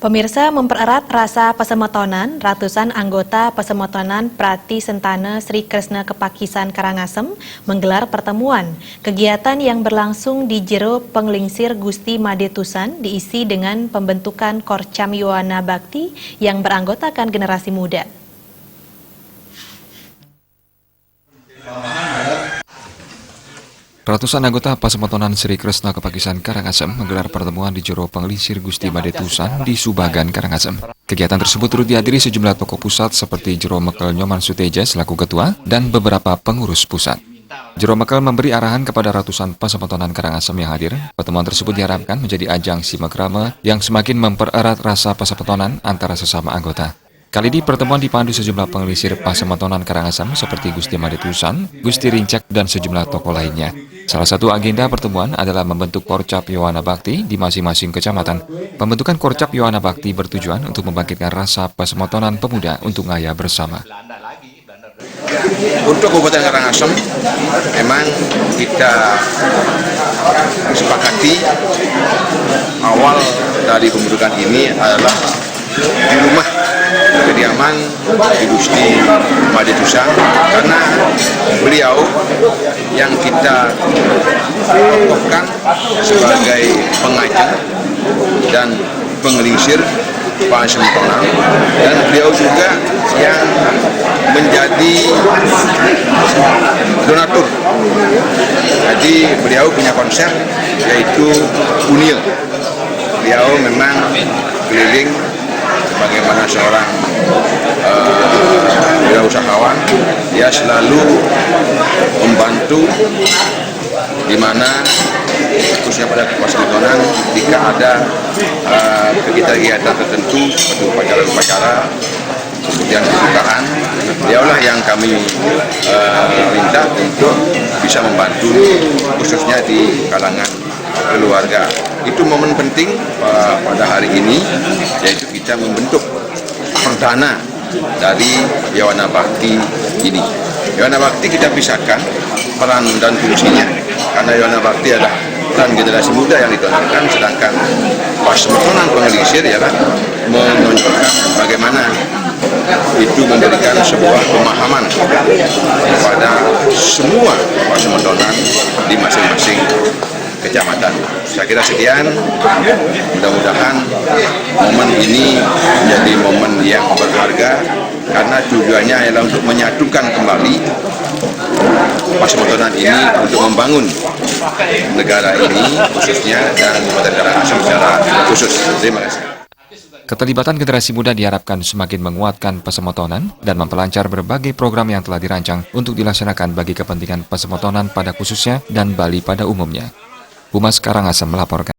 Pemirsa, mempererat rasa pesemotonan, ratusan anggota pesemotonan Prati Sentane Sri Kresna Kepakisan Karangasem menggelar pertemuan. Kegiatan yang berlangsung di Jero Penglingsir Gusti Madetusan diisi dengan pembentukan Korcam Yowana Bakti yang beranggotakan generasi muda. Ratusan anggota Pasemotonan Sri Kresna Kepakisan Karangasem menggelar pertemuan di Jero Penglingsir Gusti Madetusan di Subagan, Karangasem. Kegiatan tersebut turut dihadiri sejumlah tokoh pusat seperti Jero Mekel Nyoman Suteja selaku ketua dan beberapa pengurus pusat. Jero Mekel memberi arahan kepada ratusan Pasemotonan Karangasem yang hadir. Pertemuan tersebut diharapkan menjadi ajang simakrama yang semakin mempererat rasa Pasemotonan antara sesama anggota. Kali ini pertemuan dipandu sejumlah penglingsir Pasemotonan Karangasem seperti Gusti Madetusan, Gusti Rincak, dan sejumlah tokoh lainnya. Salah satu agenda pertemuan adalah membentuk Korcap Yowana Bakti di masing-masing kecamatan. Pembentukan Korcap Yowana Bakti bertujuan untuk membangkitkan rasa Pasemotonan pemuda untuk ngaya bersama. Untuk Kabupaten Karangasem, memang kita sepakati awal dari pembentukan ini adalah di rumah kediaman di Gusti Madetusan, karena beliau yang kita tokohkan sebagai pengajar dan penglingsir Pasemotonan, dan beliau juga yang menjadi donatur. Jadi beliau punya konsep yaitu Unil. Beliau memang keliling bagaimana seorang wirausahawan, dia selalu membantu di mana khususnya pada Pasemotonan jika ada kegiatan tertentu seperti upacara-upacara, kemudian kesukaan, dialah yang kami minta untuk bisa membantu khususnya di kalangan keluarga. Itu momen penting pada hari ini, yaitu kita membentuk perdana dari Yowana Bakti ini. Yowana Bakti kita pisahkan peran dan fungsinya, karena Yowana Bakti adalah peran generasi muda yang ditonjolkan, sedangkan Pasemotonan penglingsir ialah menonjolkan bagaimana itu memberikan sebuah pemahaman kepada semua Pasemotonan di masing-masing kecamatan. Saya kira sekian, mudah-mudahan momen ini menjadi momen yang berharga karena tujuannya adalah untuk menyatukan kembali Pasemotonan ini untuk membangun negara ini khususnya dan Kabupaten Karangasem secara khusus. Terima kasih. Keterlibatan generasi muda diharapkan semakin menguatkan Pasemotonan dan memperlancar berbagai program yang telah dirancang untuk dilaksanakan bagi kepentingan Pasemotonan pada khususnya dan Bali pada umumnya. Humas Karangasem melaporkan.